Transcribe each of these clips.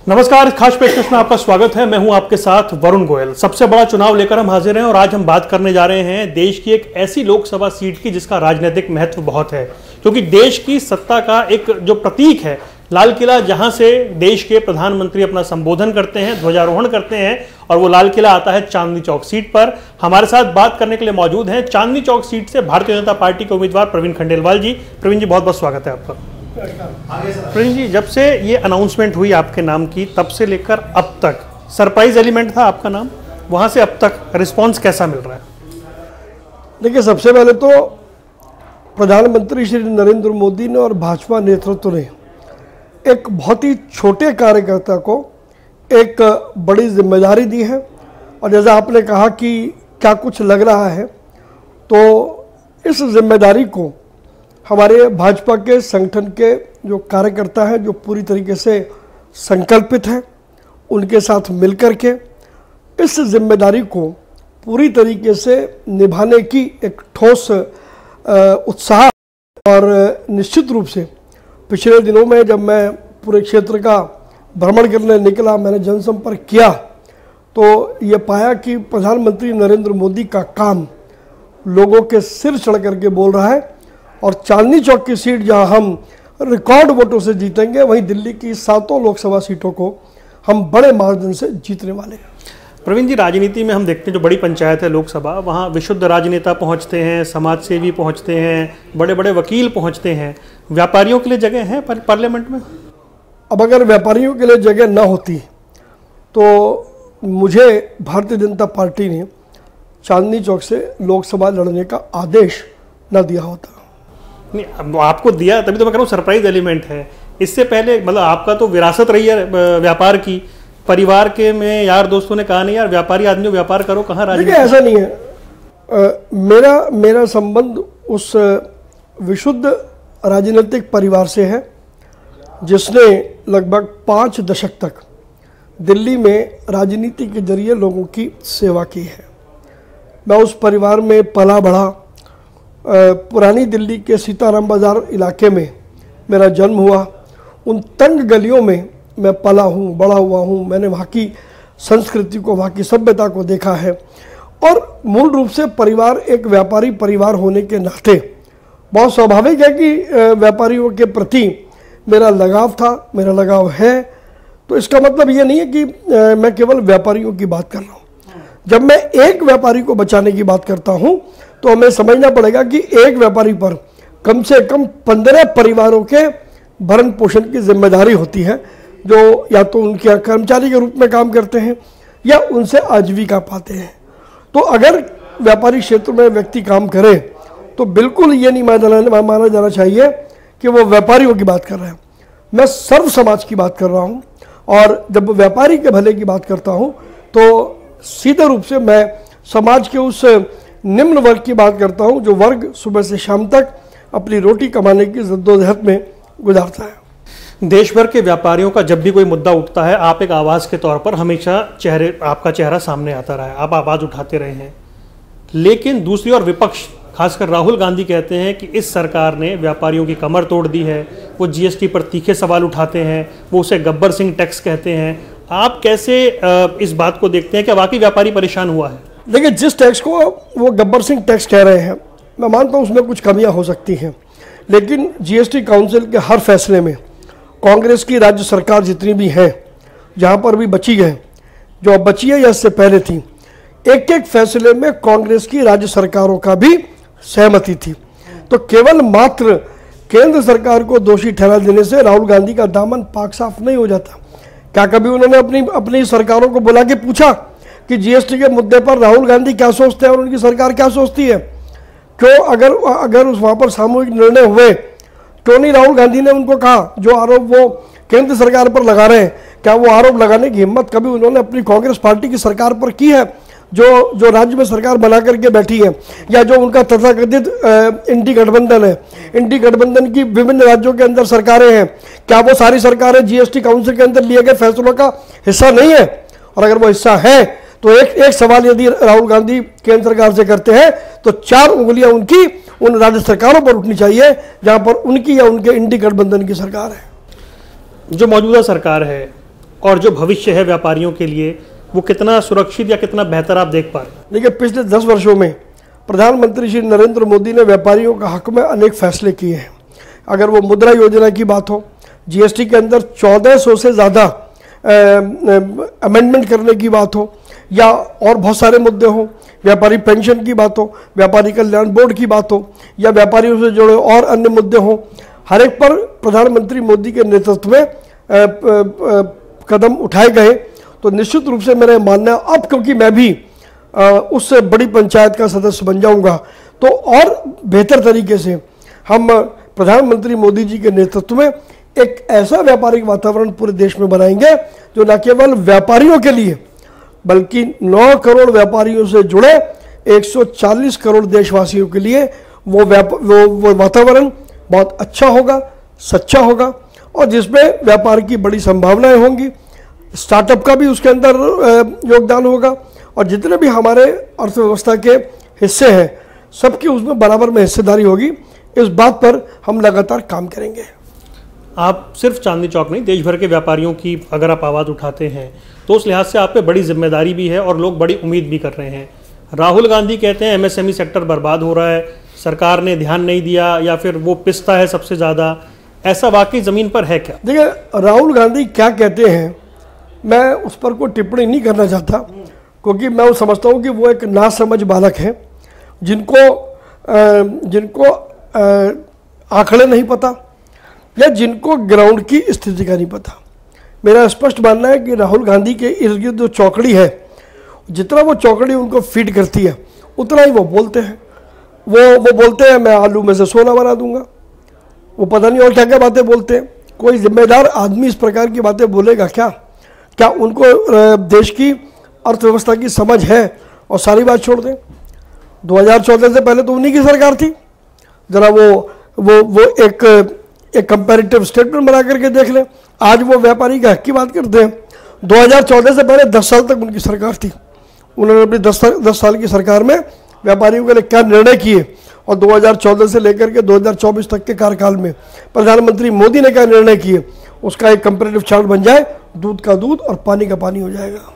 नमस्कार, खास पेशकश में आपका स्वागत है। मैं हूं आपके साथ वरुण गोयल। सबसे बड़ा चुनाव लेकर हम हाजिर हैं और आज हम बात करने जा रहे हैं देश की एक ऐसी लोकसभा सीट की जिसका राजनीतिक महत्व बहुत है, क्योंकि देश की सत्ता का एक जो प्रतीक है लाल किला, जहां से देश के प्रधानमंत्री अपना संबोधन करते हैं, ध्वजारोहण करते हैं, और वो लाल किला आता है चांदनी चौक सीट पर। हमारे साथ बात करने के लिए मौजूद हैं चांदनी चौक सीट से भारतीय जनता पार्टी के उम्मीदवार प्रवीण खंडेलवाल जी। प्रवीण जी, बहुत बहुत स्वागत है आपका। प्रवीण जी, जब से ये अनाउंसमेंट हुई आपके नाम की, तब से लेकर अब तक सरप्राइज एलिमेंट था आपका नाम, वहां से अब तक रिस्पांस कैसा मिल रहा है? देखिए, सबसे पहले तो प्रधानमंत्री श्री नरेंद्र मोदी ने और भाजपा नेतृत्व ने एक बहुत ही छोटे कार्यकर्ता को एक बड़ी जिम्मेदारी दी है। और जैसा आपने कहा कि क्या कुछ लग रहा है, तो इस जिम्मेदारी को हमारे भाजपा के संगठन के जो कार्यकर्ता हैं, जो पूरी तरीके से संकल्पित हैं, उनके साथ मिलकर के इस जिम्मेदारी को पूरी तरीके से निभाने की एक ठोस उत्साह। और निश्चित रूप से पिछले दिनों में जब मैं पूरे क्षेत्र का भ्रमण करने निकला, मैंने जनसंपर्क किया, तो ये पाया कि प्रधानमंत्री नरेंद्र मोदी का काम लोगों के सिर चढ़ करके बोल रहा है। और चांदनी चौक की सीट जहां हम रिकॉर्ड वोटों से जीतेंगे, वहीं दिल्ली की 7 लोकसभा सीटों को हम बड़े मार्जिन से जीतने वाले हैं। प्रवीण जी, राजनीति में हम देखते हैं जो बड़ी पंचायत है लोकसभा, वहाँ विशुद्ध राजनेता पहुँचते हैं, समाज सेवी पहुँचते हैं, बड़े बड़े वकील पहुँचते हैं। व्यापारियों के लिए जगह है पार्लियामेंट में? अब अगर व्यापारियों के लिए जगह न होती तो मुझे भारतीय जनता पार्टी ने चांदनी चौक से लोकसभा लड़ने का आदेश न दिया होता। नहीं, अब आपको दिया, तभी तो मैं कह रहा हूँ सरप्राइज एलिमेंट है। इससे पहले मतलब आपका तो विरासत रही है व्यापार की, परिवार के में यार दोस्तों ने कहा नहीं यार व्यापारी आदमी व्यापार करो, कहाँ राजनीति? देखिए, ऐसा नहीं है। मेरा संबंध उस विशुद्ध राजनीतिक परिवार से है जिसने लगभग 5 दशक तक दिल्ली में राजनीति के जरिए लोगों की सेवा की है। मैं उस परिवार में पला बढ़ा। पुरानी दिल्ली के सीताराम बाज़ार इलाके में मेरा जन्म हुआ। उन तंग गलियों में मैं पला हूँ, बड़ा हुआ हूँ। मैंने वहाँ की संस्कृति को, वहाँ की सभ्यता को देखा है। और मूल रूप से परिवार एक व्यापारी परिवार होने के नाते बहुत स्वाभाविक है कि व्यापारियों के प्रति मेरा लगाव था, मेरा लगाव है। तो इसका मतलब ये नहीं है कि मैं केवल व्यापारियों की बात कर रहा हूँ। जब मैं एक व्यापारी को बचाने की बात करता हूँ तो हमें समझना पड़ेगा कि एक व्यापारी पर कम से कम 15 परिवारों के भरण पोषण की जिम्मेदारी होती है, जो या तो उनके कर्मचारी के रूप में काम करते हैं या उनसे आजीविका पाते हैं। तो अगर व्यापारी क्षेत्र में व्यक्ति काम करे तो बिल्कुल ये नहीं माना जाना चाहिए कि वो व्यापारियों की बात कर रहे हैं। मैं सर्व समाज की बात कर रहा हूँ। और जब व्यापारी के भले की बात करता हूँ तो सीधे रूप से मैं समाज के उस निम्न वर्ग की बात करता हूँ जो वर्ग सुबह से शाम तक अपनी रोटी कमाने की जद्दोजहद में गुजारता है। देश भर के व्यापारियों का जब भी कोई मुद्दा उठता है, आप एक आवाज़ के तौर पर हमेशा आपका चेहरा सामने आता रहा है, आप आवाज़ उठाते रहे हैं। लेकिन दूसरी ओर विपक्ष, खासकर राहुल गांधी, कहते हैं कि इस सरकार ने व्यापारियों की कमर तोड़ दी है। वो जीएसटी पर तीखे सवाल उठाते हैं, वो उसे गब्बर सिंह टैक्स कहते हैं। आप कैसे इस बात को देखते हैं कि वाकई व्यापारी परेशान हुआ है? देखिए, जिस टैक्स को वो गब्बर सिंह टैक्स कह रहे हैं, मैं मानता हूँ उसमें कुछ कमियां हो सकती हैं, लेकिन जीएसटी काउंसिल के हर फैसले में कांग्रेस की राज्य सरकार जितनी भी हैं, जहाँ पर भी बची है, जो अब बची है या इससे पहले थी, एक एक फैसले में कांग्रेस की राज्य सरकारों का भी सहमति थी। तो केवल मात्र केंद्र सरकार को दोषी ठहरा देने से राहुल गांधी का दामन पाक साफ नहीं हो जाता। क्या कभी उन्होंने अपनी सरकारों को बुला के पूछा कि जीएसटी के मुद्दे पर राहुल गांधी क्या सोचते हैं और उनकी सरकार क्या सोचती है? क्यों अगर उस वहाँ पर सामूहिक निर्णय हुए, क्यों नहीं राहुल गांधी ने उनको कहा जो आरोप वो केंद्र सरकार पर लगा रहे हैं, क्या वो आरोप लगाने की हिम्मत कभी उन्होंने अपनी कांग्रेस पार्टी की सरकार पर की है, जो राज्य में सरकार बना करके बैठी है, या जो उनका तथाकथित इंडी गठबंधन है, इंडी गठबंधन की विभिन्न राज्यों के अंदर सरकारें हैं, क्या वो सारी सरकारें जीएसटी काउंसिल के अंदर लिए गए फैसलों का हिस्सा नहीं है? और अगर वो हिस्सा है तो एक सवाल यदि राहुल गांधी केंद्र सरकार से करते हैं तो 4 उंगलियां उनकी उन राज्य सरकारों पर उठनी चाहिए जहां पर उनकी या उनके इंडी गठबंधन की सरकार है। जो मौजूदा सरकार है और जो भविष्य है व्यापारियों के लिए वो कितना सुरक्षित या कितना बेहतर आप देख पा रहे हैं? देखिए, पिछले 10 वर्षों में प्रधानमंत्री श्री नरेंद्र मोदी ने व्यापारियों का हक में अनेक फैसले किए हैं। अगर वो मुद्रा योजना की बात हो, जीएसटी के अंदर 1400 से ज़्यादा अमेंडमेंट करने की बात हो, या और बहुत सारे मुद्दे हों, व्यापारी पेंशन की बात हो, व्यापारी कल्याण बोर्ड की बात हो, या व्यापारियों से जुड़े और अन्य मुद्दे हों, हर एक पर प्रधानमंत्री मोदी के नेतृत्व में कदम उठाए गए। तो निश्चित रूप से मेरा मानना है, अब क्योंकि मैं भी उससे बड़ी पंचायत का सदस्य बन जाऊंगा, तो और बेहतर तरीके से हम प्रधानमंत्री मोदी जी के नेतृत्व में एक ऐसा व्यापारिक वातावरण पूरे देश में बनाएंगे जो न केवल व्यापारियों के लिए बल्कि 9 करोड़ व्यापारियों से जुड़े 140 करोड़ देशवासियों के लिए वो वातावरण बहुत अच्छा होगा, सच्चा होगा, और जिसमें व्यापार की बड़ी संभावनाएं होंगी। स्टार्टअप का भी उसके अंदर योगदान होगा, और जितने भी हमारे अर्थव्यवस्था के हिस्से हैं सबकी उसमें बराबर में हिस्सेदारी होगी। इस बात पर हम लगातार काम करेंगे। आप सिर्फ चांदनी चौक नहीं, देश भर के व्यापारियों की अगर आप आवाज़ उठाते हैं तो उस लिहाज से आप पे बड़ी जिम्मेदारी भी है और लोग बड़ी उम्मीद भी कर रहे हैं। राहुल गांधी कहते हैं एमएसएमई सेक्टर बर्बाद हो रहा है, सरकार ने ध्यान नहीं दिया, या फिर वो पिसता है सबसे ज़्यादा। ऐसा वाकई ज़मीन पर है क्या? देखिए, राहुल गांधी क्या कहते हैं मैं उस पर कोई टिप्पणी नहीं करना चाहता, क्योंकि मैं वो समझता हूँ कि वो एक नासमझ बालक है जिनको आंकड़े नहीं पता, या जिनको ग्राउंड की स्थिति का नहीं पता। मेरा स्पष्ट मानना है कि राहुल गांधी के इर्द गिर्द जो चौकड़ी है, जितना वो चौकड़ी उनको फीड करती है उतना ही वो बोलते हैं। वो बोलते हैं मैं आलू में से सोना बना दूंगा। वो पता नहीं और क्या क्या बातें बोलते हैं। कोई जिम्मेदार आदमी इस प्रकार की बातें बोलेगा क्या? क्या उनको देश की अर्थव्यवस्था की समझ है? और सारी बात छोड़ दें, 2014 से पहले तो उन्हीं की सरकार थी। जरा वो एक कंपैरेटिव स्टेटमेंट बना करके देख लें। आज वो व्यापारी के हक की बात करते हैं। 2014 से पहले 10 साल तक उनकी सरकार थी। उन्होंने अपनी 10 साल की सरकार में व्यापारियों के लिए क्या निर्णय किए, और 2014 से लेकर के 2024 तक के कार्यकाल में प्रधानमंत्री मोदी ने क्या निर्णय किए, उसका एक कंपैरेटिव चार्ट बन जाए, दूध का दूध और पानी का पानी हो जाएगा।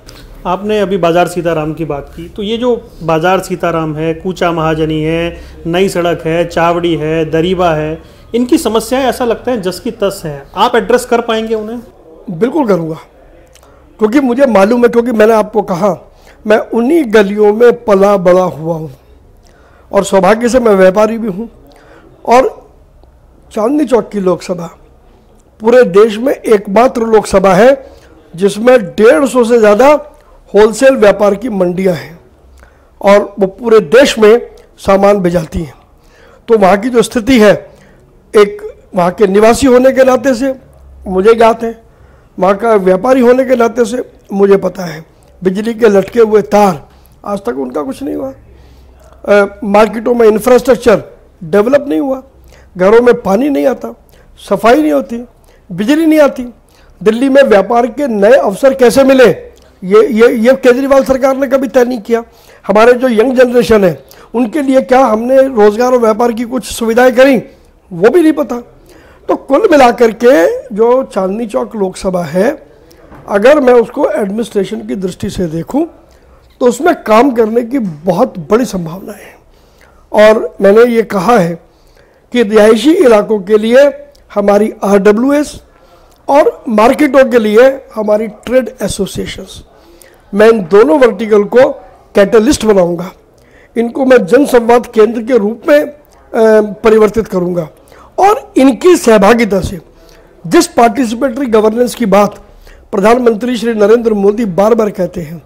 आपने अभी बाजार सीताराम की बात की, तो ये जो बाजार सीताराम है, कूचा महाजनी है, नई सड़क है, चावड़ी है, दरीबा है, इनकी समस्याएं ऐसा लगता है जस की तस हैं। आप एड्रेस कर पाएंगे उन्हें? बिल्कुल करूँगा, क्योंकि मुझे मालूम है, क्योंकि मैंने आपको कहा मैं उन्हीं गलियों में पला बड़ा हुआ हूँ, और सौभाग्य से मैं व्यापारी भी हूँ। और चांदनी चौक की लोकसभा पूरे देश में एकमात्र लोकसभा है जिसमें 150 से ज़्यादा होलसेल व्यापार की मंडियां हैं, और वो पूरे देश में सामान भेजाती हैं। तो वहाँ की जो स्थिति है, एक वहाँ के निवासी होने के नाते से मुझे ज्ञात है, वहाँ का व्यापारी होने के नाते से मुझे पता है। बिजली के लटके हुए तार, आज तक उनका कुछ नहीं हुआ। मार्केटों में इंफ्रास्ट्रक्चर डेवलप नहीं हुआ, घरों में पानी नहीं आता, सफाई नहीं होती, बिजली नहीं आती। दिल्ली में व्यापार के नए अवसर कैसे मिले, ये केजरीवाल सरकार ने कभी तय नहीं किया। हमारे जो यंग जनरेशन है उनके लिए क्या हमने रोजगार और व्यापार की कुछ सुविधाएं करी, वो भी नहीं पता। तो कुल मिलाकर के जो चांदनी चौक लोकसभा है, अगर मैं उसको एडमिनिस्ट्रेशन की दृष्टि से देखूं तो उसमें काम करने की बहुत बड़ी संभावना है। और मैंने ये कहा है कि रिहायशी इलाकों के लिए हमारी RWS और मार्केटों के लिए हमारी ट्रेड एसोसिएशंस, मैं इन दोनों वर्टिकल को कैटलिस्ट बनाऊंगा। इनको मैं जन संवाद केंद्र के रूप में परिवर्तित करूंगा, और इनकी सहभागिता से जिस पार्टिसिपेटरी गवर्नेंस की बात प्रधानमंत्री श्री नरेंद्र मोदी बार बार कहते हैं,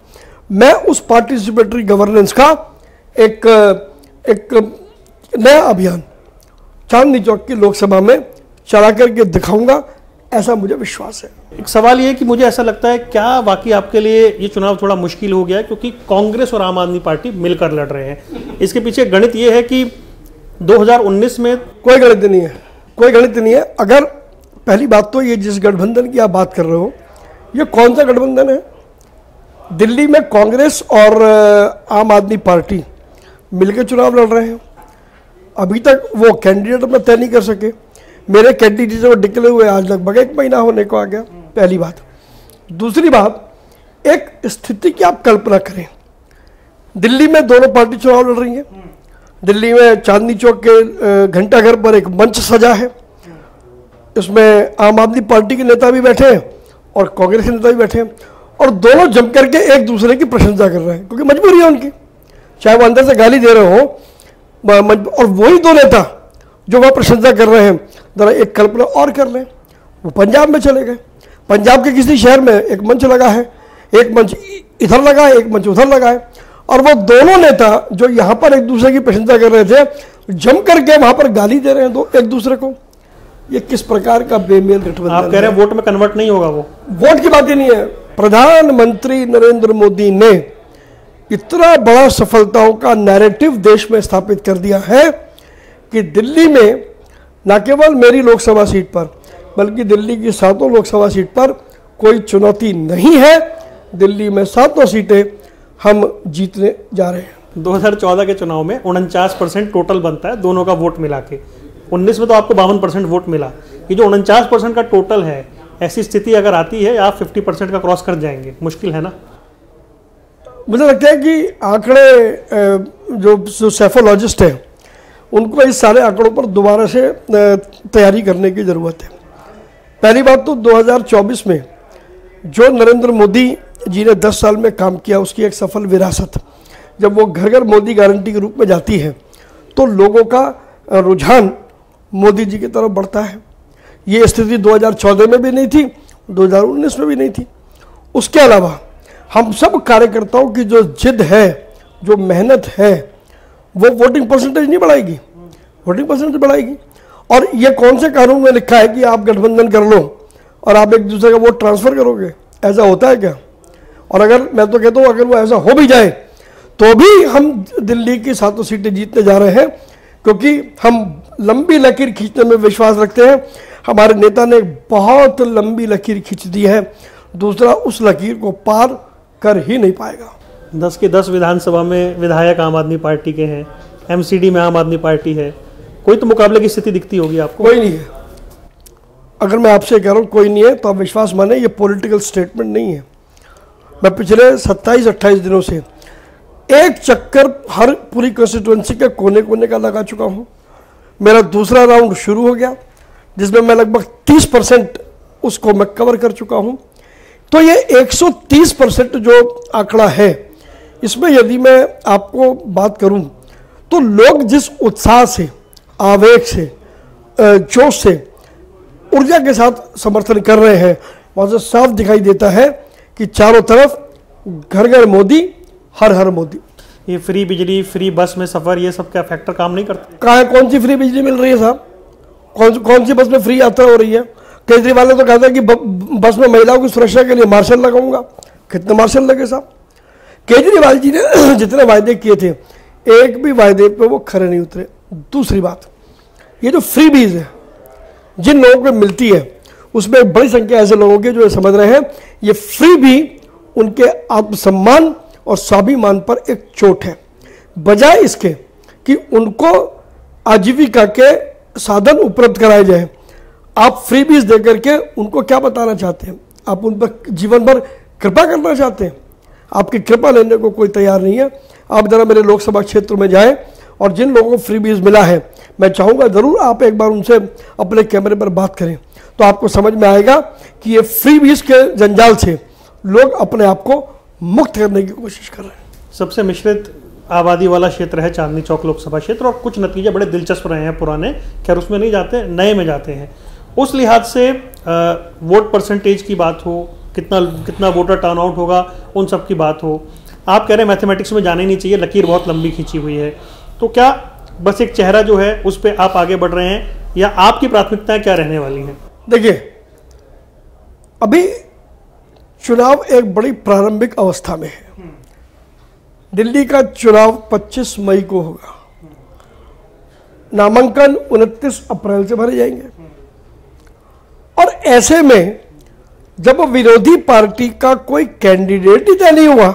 मैं उस पार्टिसिपेटरी गवर्नेंस का एक नया अभियान चांदनी चौक की लोकसभा में चला करके दिखाऊंगा, ऐसा मुझे विश्वास है। एक सवाल ये है कि मुझे ऐसा लगता है क्या वाकई आपके लिए ये चुनाव थोड़ा मुश्किल हो गया है, क्योंकि कांग्रेस और आम आदमी पार्टी मिलकर लड़ रहे हैं। इसके पीछे गणित ये है कि 2019 में कोई गणित नहीं है, कोई गणित नहीं है। अगर पहली बात तो ये जिस गठबंधन की आप बात कर रहे हो, ये कौन सा गठबंधन है? दिल्ली में कांग्रेस और आम आदमी पार्टी मिलकर चुनाव लड़ रहे हैं। अभी तक वो कैंडिडेट में तय नहीं कर सके। मेरे कैंडिडेट को निकले हुए आज लगभग 1 महीना होने को आ गया, पहली बात। दूसरी बात, एक स्थिति की आप कल्पना करें, दिल्ली में दोनों पार्टी चुनाव लड़ रही है। दिल्ली में चांदनी चौक के घंटाघर पर एक मंच सजा है, इसमें आम आदमी पार्टी के नेता भी बैठे हैं और कांग्रेस के नेता भी बैठे हैं, और दोनों जम करके एक दूसरे की प्रशंसा कर रहे हैं, क्योंकि मजबूरी है उनकी, चाहे वो अंदर से गाली दे रहे हो। और वही दो नेता जो वह प्रशंसा कर रहे हैं, जरा एक कल्पना और कर लें, वो पंजाब में चले गए। पंजाब के किसी शहर में एक मंच लगा है, एक मंच इधर लगा है, एक मंच उधर लगा है, और वो दोनों नेता जो यहाँ पर एक दूसरे की प्रशंसा कर रहे थे, जम करके वहां पर गाली दे रहे हैं दो एक दूसरे को। ये किस प्रकार का बेमेल गठबंधन? आप कह रहे हैं वोट में कन्वर्ट नहीं होगा? वो वोट की बात ही नहीं है। प्रधानमंत्री नरेंद्र मोदी ने इतना बड़ा सफलताओं का नैरेटिव देश में स्थापित कर दिया है कि दिल्ली में न केवल मेरी लोकसभा सीट पर, बल्कि दिल्ली की 7 लोकसभा सीट पर कोई चुनौती नहीं है। दिल्ली में 7 सीटें हम जीतने जा रहे हैं। 2014 के चुनाव में 49% टोटल बनता है दोनों का वोट मिला के। 19 में तो आपको 52% वोट मिला। ये जो 49% का टोटल है, ऐसी स्थिति अगर आती है आप 50% का क्रॉस कर जाएंगे, मुश्किल है ना? मुझे लगता है कि आंकड़े जो सेफोलॉजिस्ट हैं उनको इस सारे आंकड़ों पर दोबारा से तैयारी करने की ज़रूरत है। पहली बात तो 2024 में जो नरेंद्र मोदी जी ने 10 साल में काम किया, उसकी एक सफल विरासत जब वो घर घर मोदी गारंटी के रूप में जाती है तो लोगों का रुझान मोदी जी की तरफ बढ़ता है। ये स्थिति 2014 में भी नहीं थी, 2019 में भी नहीं थी। उसके अलावा हम सब कार्यकर्ताओं की जो जिद है, जो मेहनत है, वो वोटिंग परसेंटेज नहीं बढ़ाएगी, वोटिंग परसेंटेज बढ़ाएगी। और ये कौन से कानून में लिखा है कि आप गठबंधन कर लो और आप एक दूसरे का वोट ट्रांसफर करोगे? ऐसा होता है क्या? और अगर मैं तो कहता हूँ अगर वो ऐसा हो भी जाए तो भी हम दिल्ली की 7 सीटें जीतने जा रहे हैं, क्योंकि हम लंबी लकीर खींचने में विश्वास रखते हैं। हमारे नेता ने बहुत लंबी लकीर खींच दी है, दूसरा उस लकीर को पार कर ही नहीं पाएगा। 10 के 10 विधानसभा में विधायक आम आदमी पार्टी के हैं, एमसीडी में आम आदमी पार्टी है, कोई तो मुकाबले की स्थिति दिखती होगी आपको? कोई नहीं है। अगर मैं आपसे कह रहा हूँ कोई नहीं है तो आप विश्वास माने, ये पॉलिटिकल स्टेटमेंट नहीं है। मैं पिछले 27-28 दिनों से एक चक्कर हर पूरी कॉन्स्टिट्यूएंसी के कोने कोने का लगा चुका हूँ। मेरा दूसरा राउंड शुरू हो गया जिसमें मैं लगभग 30% उसको मैं कवर कर चुका हूँ। तो ये 130% जो आंकड़ा है, इसमें यदि मैं आपको बात करूँ तो लोग जिस उत्साह से, आवेग से, जोश से, ऊर्जा के साथ समर्थन कर रहे हैं, वहाँ से साफ दिखाई देता है कि चारों तरफ घर घर मोदी, हर हर मोदी। ये फ्री बिजली, फ्री बस में सफर, ये सब क्या फैक्टर काम नहीं करते? कहाँ है? कौन सी फ्री बिजली मिल रही है साहब? कौन सी बस में फ्री यात्रा हो रही है? केजरीवाल ने तो कहा था कि बस में महिलाओं की सुरक्षा के लिए मार्शल लगाऊंगा। कितने मार्शल लगे साहब? केजरीवाल जी ने जितने वायदे किए थे, एक भी वायदे पे वो खरे नहीं उतरे। दूसरी बात, ये जो फ्री बीज है जिन लोगों को मिलती है, उसमें एक बड़ी संख्या ऐसे लोगों की जो समझ रहे हैं ये फ्री भी उनके आत्मसम्मान और स्वाभिमान पर एक चोट है, बजाय इसके कि उनको आजीविका के साधन उपलब्ध कराए जाए। आप फ्री बीज दे करके उनको क्या बताना चाहते हैं? आप उन पर जीवन भर कृपा करना चाहते हैं? आपकी कृपा लेने को कोई तैयार नहीं है। आप जरा मेरे लोकसभा क्षेत्र में जाएं और जिन लोगों को फ्री बीज मिला है, मैं चाहूँगा ज़रूर आप एक बार उनसे अपने कैमरे पर बात करें, तो आपको समझ में आएगा कि ये फ्री बीज के जंजाल से लोग अपने आप को मुक्त करने की कोशिश कर रहे हैं। सबसे मिश्रित आबादी वाला क्षेत्र है चांदनी चौक लोकसभा क्षेत्र, और कुछ नतीजे बड़े दिलचस्प रहे हैं पुराने, खैर उसमें नहीं जाते, नए में जाते हैं। उस लिहाज से वोट परसेंटेज की बात हो, कितना वोटर टर्नआउट होगा, उन सब की बात हो, आप कह रहे हैं मैथमेटिक्स में जाना ही नहीं चाहिए, लकीर बहुत लंबी खींची हुई है, तो क्या बस एक चेहरा जो है उस पर आप आगे बढ़ रहे हैं, या आपकी प्राथमिकताएं क्या रहने वाली हैं? देखिए, अभी चुनाव एक बड़ी प्रारंभिक अवस्था में है। दिल्ली का चुनाव 25 मई को होगा, नामांकन 29 अप्रैल से भरे जाएंगे, और ऐसे में जब विरोधी पार्टी का कोई कैंडिडेट ही तय नहीं हुआ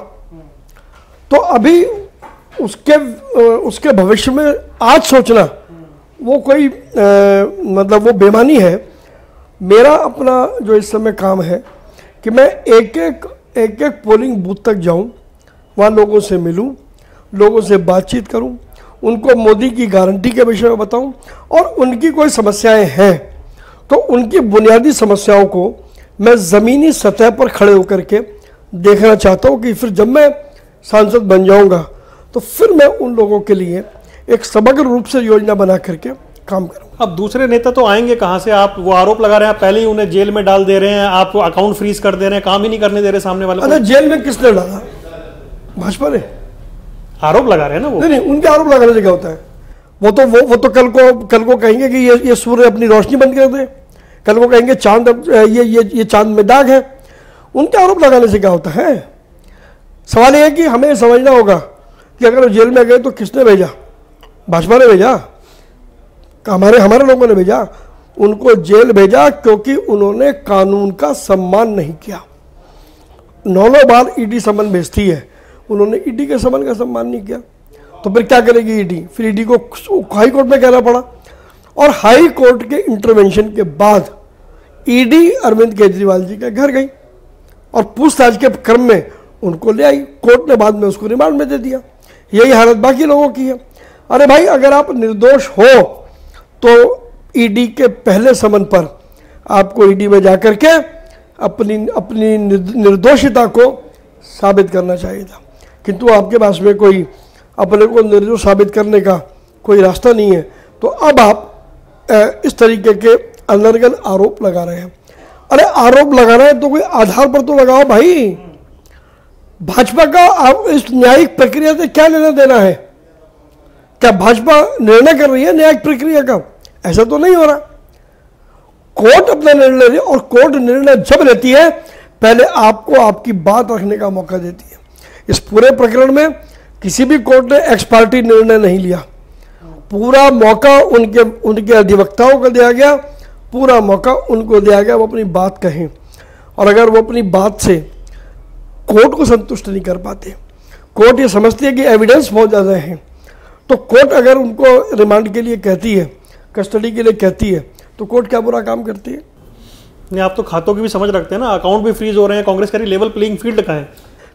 तो अभी उसके भविष्य में आज सोचना वो कोई मतलब वो बेमानी है। मेरा अपना जो इस समय काम है कि मैं एक एक पोलिंग बूथ तक जाऊं, वहाँ लोगों से मिलूं, लोगों से बातचीत करूं, उनको मोदी की गारंटी के विषय में बताऊं, और उनकी कोई समस्याएं हैं तो उनकी बुनियादी समस्याओं को मैं ज़मीनी सतह पर खड़े होकर के देखना चाहता हूं कि फिर जब मैं सांसद बन जाऊंगा तो फिर मैं उन लोगों के लिए एक समग्र रूप से योजना बना करके काम करूंगा। अब दूसरे नेता तो आएंगे कहां से? आप वो आरोप लगा रहे हैं, आप पहले ही उन्हें जेल में डाल दे रहे हैं, आप अकाउंट फ्रीज कर दे रहे हैं, काम ही नहीं करने दे रहे सामने वाले। अरे जेल में किसने डाला? भाजपा ने आरोप लगा रहे हैं ना वो। नहीं, उनके आरोप लगाने से क्या होता है? वो तो कल को कहेंगे कि ये सूर्य अपनी रोशनी बंद कर दे, कल को कहेंगे चांद ये चांद में दाग है। उनके आरोप लगाने से क्या होता है? सवाल ये है कि हमें समझना होगा कि अगर वो जेल में गए तो किसने भेजा? भाजपा ने भेजा? हमारे लोगों ने भेजा? उनको जेल भेजा क्योंकि उन्होंने कानून का सम्मान नहीं किया। 9 बार ईडी समन भेजती है, उन्होंने ईडी के समन का सम्मान नहीं किया, तो फिर क्या करेगी ईडी? फिर ईडी को हाई कोर्ट में कहना पड़ा, और हाई कोर्ट के इंटरवेंशन के बाद ईडी अरविंद केजरीवाल जी के घर गई और पूछताछ के क्रम में उनको ले आई। कोर्ट ने बाद में उसको रिमांड में दे दिया। यही हालत बाकी लोगों की है। अरे भाई, अगर आप निर्दोष हो तो ईडी के पहले समन पर आपको ईडी में जाकर के अपनी निर्दोषिता को साबित करना चाहिए था, किंतु आपके पास में कोई अपने को निर्दोष साबित करने का कोई रास्ता नहीं है। तो अब आप इस तरीके के अनर्गल आरोप लगा रहे हैं। अरे आरोप लगा रहे हैं तो कोई आधार पर तो लगाओ भाई। भाजपा का इस न्यायिक प्रक्रिया से क्या लेना देना है? क्या भाजपा निर्णय कर रही है न्यायिक प्रक्रिया का? ऐसा तो नहीं हो रहा। कोर्ट अपना निर्णय ले रही है, और कोर्ट निर्णय जब लेती है पहले आपको आपकी बात रखने का मौका देती है। इस पूरे प्रकरण में किसी भी कोर्ट ने एक्स पार्टी निर्णय नहीं लिया। पूरा मौका उनके अधिवक्ताओं को दिया गया, पूरा मौका उनको दिया गया वो अपनी बात कहें। और अगर वो अपनी बात से कोर्ट को संतुष्ट नहीं कर पाते, कोर्ट ये समझती है कि एविडेंस बहुत ज़्यादा है, तो कोर्ट अगर उनको रिमांड के लिए कहती है, कस्टडी के लिए कहती है, तो कोर्ट क्या बुरा काम करती है? नहीं, आप तो खातों की भी समझ रखते हैं ना, अकाउंट भी फ्रीज हो रहे हैं, कांग्रेस कह रही लेवल प्लेइंग फील्ड कहाँ है?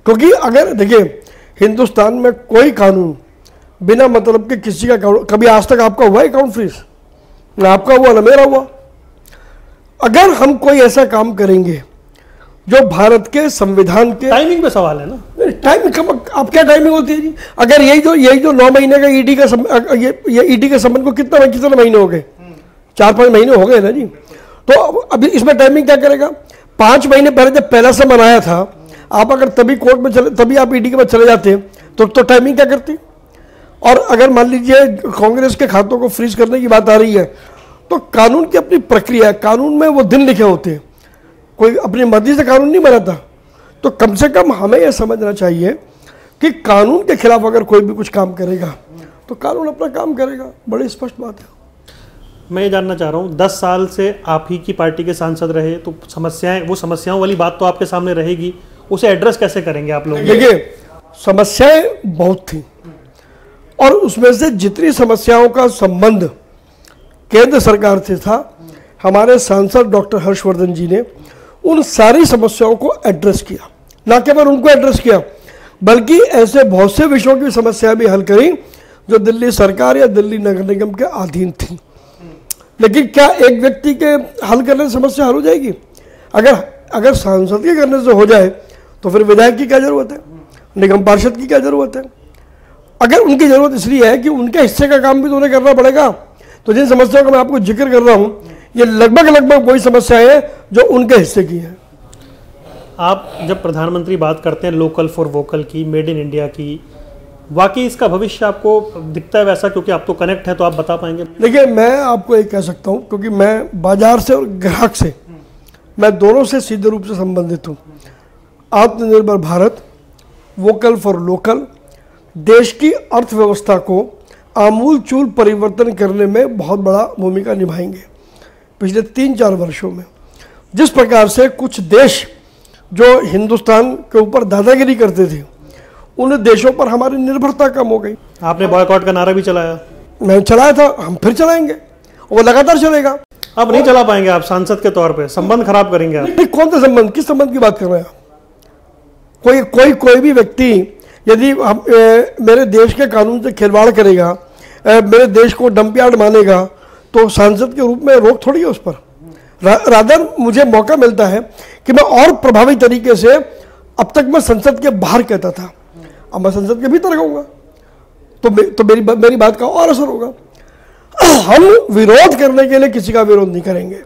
क्योंकि अगर देखिए, हिंदुस्तान में कोई कानून बिना मतलब के किसी का कभी आज तक आपका हुआ है अकाउंट फ्रीज? ना आपका हुआ ना मेरा हुआ। अगर हम कोई ऐसा काम करेंगे जो भारत के संविधान के, टाइमिंग पे सवाल है ना। टाइमिंग आप क्या टाइमिंग होती है जी? अगर यही जो 9 महीने का ईडी का ये ईडी के संबंध को कितने महीने हो गए? 4-5 महीने हो गए ना जी। तो अभी इसमें टाइमिंग क्या करेगा? 5 महीने पहले जब पहला समन आया था, आप अगर तभी कोर्ट में चले, तभी आप ईडी के पास चले जाते तो टाइमिंग क्या करती? और अगर मान लीजिए कांग्रेस के खातों को फ्रीज करने की बात आ रही है, तो कानून की अपनी प्रक्रिया है, कानून में वो दिन लिखे होते हैं, कोई अपनी मर्जी से कानून नहीं बनाता। तो कम से कम हमें यह समझना चाहिए कि कानून के खिलाफ अगर कोई भी कुछ काम करेगा तो कानून अपना काम करेगा। बड़ी स्पष्ट बात है। मैं ये जानना चाह रहा हूँ, 10 साल से आप ही की पार्टी के सांसद रहे, तो समस्याओं वाली बात तो आपके सामने रहेगी, उसे एड्रेस कैसे करेंगे आप लोग? देखिए, समस्याएं बहुत थी, और उसमें से जितनी समस्याओं का संबंध केंद्र सरकार से था, हमारे सांसद डॉक्टर हर्षवर्धन जी ने उन सारी समस्याओं को एड्रेस किया। न केवल उनको एड्रेस किया, बल्कि ऐसे बहुत से विषयों की समस्या भी हल करी जो दिल्ली सरकार या दिल्ली नगर निगम के अधीन थी। लेकिन क्या एक व्यक्ति के हल करने से समस्या हल हो जाएगी? अगर सांसद के करने से हो जाए तो फिर विधायक की क्या जरूरत है? निगम पार्षद की क्या जरूरत है? अगर उनकी जरूरत इसलिए है कि उनके हिस्से का काम भी तो उन्हें करना पड़ेगा। तो जिन समस्याओं का मैं आपको जिक्र कर रहा हूं, ये लगभग वही समस्याएं हैं जो उनके हिस्से की है। आप जब प्रधानमंत्री बात करते हैं लोकल फॉर वोकल की, मेड इन इंडिया की, वाकई इसका भविष्य आपको दिखता है वैसा? क्योंकि आप तो कनेक्ट है, तो आप बता पाएंगे। देखिए, मैं आपको एक कह सकता हूं, क्योंकि मैं बाजार से और ग्राहक से, मैं दोनों से सीधे रूप से संबंधित हूं। आत्मनिर्भर भारत, वोकल फॉर लोकल देश की अर्थव्यवस्था को आमूलचूल परिवर्तन करने में बहुत बड़ा भूमिका निभाएंगे। पिछले 3-4 वर्षों में जिस प्रकार से कुछ देश जो हिंदुस्तान के ऊपर दादागिरी करते थे, उन देशों पर हमारी निर्भरता कम हो गई। आपने बॉयकॉट का नारा भी चलाया। मैं चलाया था, हम फिर चलाएंगे, वो लगातार चलेगा। अब नहीं चला पाएंगे आप सांसद के तौर पे, संबंध खराब करेंगे आप। नहीं, कौन सा संबंध, किस संबंध की बात कर रहे हैं आप? कोई भी व्यक्ति यदि मेरे देश के कानून से खिलवाड़ करेगा, मेरे देश को डंप यार्ड मानेगा, तो सांसद के रूप में रोक थोड़ी है उस पर। रादर मुझे मौका मिलता है कि मैं और प्रभावी तरीके से, अब तक मैं संसद के बाहर कहता था, अब मैं संसद के भीतर कहूँगा, तो मेरी बात का और असर होगा। हम विरोध करने के लिए किसी का विरोध नहीं करेंगे,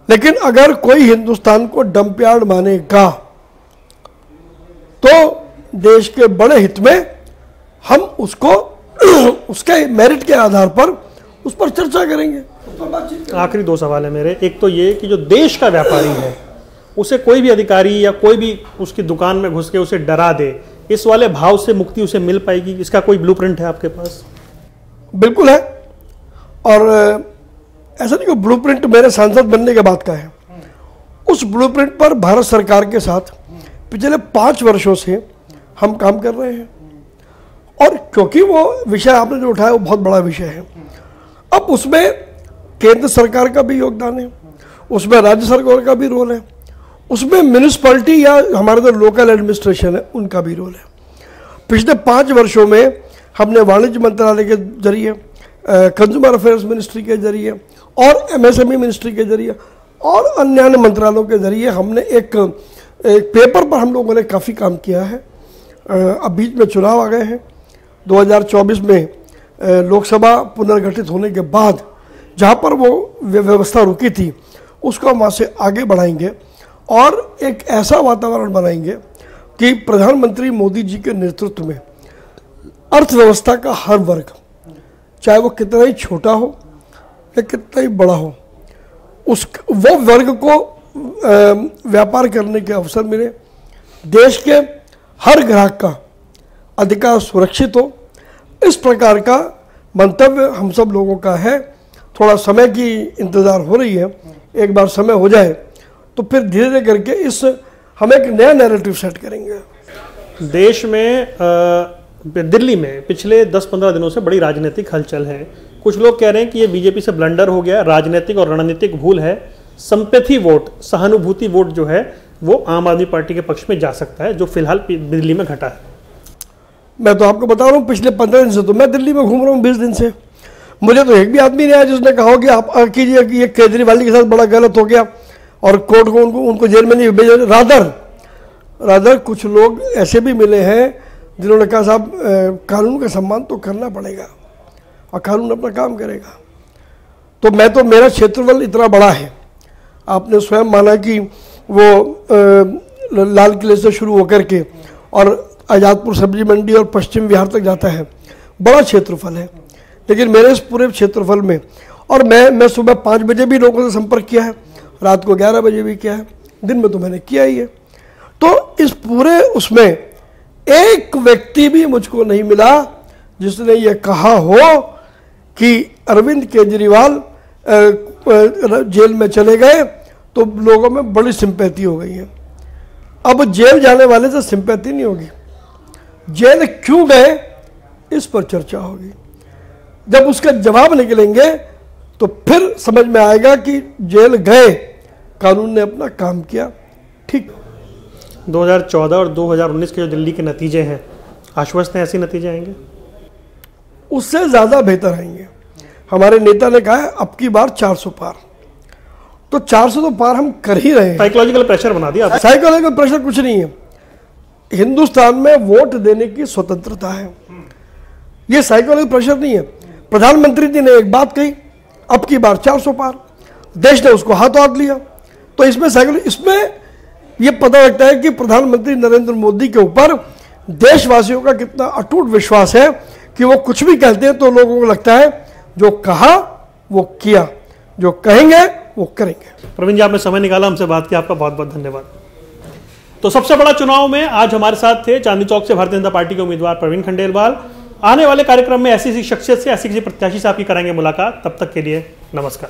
लेकिन अगर कोई हिंदुस्तान को डंप यार्ड मानेगा तो देश के बड़े हित में हम उसको उसके मेरिट के आधार पर उस पर चर्चा करेंगे। आखिरी 2 सवाल है मेरे। एक तो ये कि जो देश का व्यापारी है उसे कोई भी अधिकारी या कोई भी उसकी दुकान में घुस के उसे डरा दे, इस वाले भाव से मुक्ति उसे मिल पाएगी? इसका कोई ब्लूप्रिंट है आपके पास? बिल्कुल है, और ऐसा नहीं कि ब्लूप्रिंट मेरे सांसद बनने के बाद का है। उस ब्लूप्रिंट पर भारत सरकार के साथ पिछले 5 वर्षों से हम काम कर रहे हैं, और क्योंकि वो विषय आपने जो उठाया वो बहुत बड़ा विषय है, अब उसमें केंद्र सरकार का भी योगदान है, उसमें राज्य सरकार का भी रोल है, उसमें म्यूनिसिपैलिटी या हमारे जो लोकल एडमिनिस्ट्रेशन है उनका भी रोल है। पिछले 5 वर्षों में हमने वाणिज्य मंत्रालय के जरिए, कंज्यूमर अफेयर्स मिनिस्ट्री के जरिए और MSME मिनिस्ट्री के जरिए और अन्य मंत्रालयों के जरिए हमने एक पेपर पर हम लोगों ने काफ़ी काम किया है। अब बीच में चुनाव आ गए हैं, 2024 में लोकसभा पुनर्गठित होने के बाद जहाँ पर वो व्यवस्था रुकी थी उसको हम वहाँ से आगे बढ़ाएंगे और एक ऐसा वातावरण बनाएंगे कि प्रधानमंत्री मोदी जी के नेतृत्व में अर्थव्यवस्था का हर वर्ग, चाहे वो कितना ही छोटा हो या कितना ही बड़ा हो, वो वर्ग को व्यापार करने के अवसर मिले, देश के हर ग्राहक का अधिकार सुरक्षित हो। इस प्रकार का मंतव्य हम सब लोगों का है। थोड़ा समय की इंतज़ार हो रही है, एक बार समय हो जाए तो फिर धीरे धीरे करके हम एक नया नैरेटिव सेट करेंगे। देश में दिल्ली में पिछले 10-15 दिनों से बड़ी राजनीतिक हलचल है। कुछ लोग कह रहे हैं कि ये बीजेपी से ब्लंडर हो गया, राजनीतिक और रणनीतिक भूल है, संपैथी वोट, सहानुभूति वोट जो है वो आम आदमी पार्टी के पक्ष में जा सकता है, जो फिलहाल दिल्ली में घटा है। मैं तो आपको बता रहा हूँ, पिछले 15 दिन से तो मैं दिल्ली में घूम रहा हूँ, 20 दिन से। मुझे तो एक भी आदमी नहीं आया जिसने कहा हो कि आप कीजिए कि ये केजरीवाल के साथ बड़ा गलत हो गया और कोर्ट को उनको जेल में नहीं भेजा। रादर कुछ लोग ऐसे भी मिले हैं जिन्होंने कहा साहब कानून का सम्मान तो करना पड़ेगा और कानून अपना काम करेगा। तो मेरा क्षेत्रफल इतना बड़ा है, आपने स्वयं माना कि वो लाल किले से शुरू होकर के और आज़ादपुर सब्जी मंडी और पश्चिम बिहार तक जाता है, बड़ा क्षेत्रफल है। लेकिन मेरे इस पूरे क्षेत्रफल में, और मैं सुबह 5 बजे भी लोगों से संपर्क किया है, रात को 11 बजे भी किया है, दिन में तो मैंने किया ही है। तो इस पूरे उसमें एक व्यक्ति भी मुझको नहीं मिला जिसने ये कहा हो कि अरविंद केजरीवाल जेल में चले गए तो लोगों में बड़ी सिंपैथी हो गई है। अब जेल जाने वाले से सिंपैथी नहीं होगी, जेल क्यों गए इस पर चर्चा होगी। जब उसका जवाब निकलेंगे तो फिर समझ में आएगा कि जेल गए, कानून ने अपना काम किया। ठीक, 2014 और 2019 के जो दिल्ली के नतीजे हैं, आश्वस्त हैं ऐसे नतीजे आएंगे? उससे ज़्यादा बेहतर आएंगे। हमारे नेता ने कहा है अब की बार 400 पार, तो 400 तो पार हम कर ही रहे हैं। साइकोलॉजिकल प्रेशर बना दिया। साइकोलॉजिकल प्रेशर कुछ नहीं है। हिंदुस्तान में वोट देने की स्वतंत्रता है, ये साइकोलॉजिकल प्रेशर नहीं है। प्रधानमंत्री जी ने एक बात कही, अब की बार 400 पार, देश ने उसको हाथों हाथ लिया। तो इसमें ये पता लगता है कि प्रधानमंत्री नरेंद्र मोदी के ऊपर देशवासियों का कितना अटूट विश्वास है कि वो कुछ भी कहते हैं तो लोगों को लगता है जो कहा वो किया, जो कहेंगे वो करेंगे। प्रवीण जी, आपने समय निकाला, हमसे बात की, आपका बहुत बहुत धन्यवाद। तो सबसे बड़ा चुनाव में आज हमारे साथ थे चांदनी चौक से भारतीय जनता पार्टी के उम्मीदवार प्रवीण खंडेलवाल। आने वाले कार्यक्रम में ऐसी शख्सियत से, ऐसी किसी प्रत्याशी से आपकी कराएंगे मुलाकात। तब तक के लिए नमस्कार।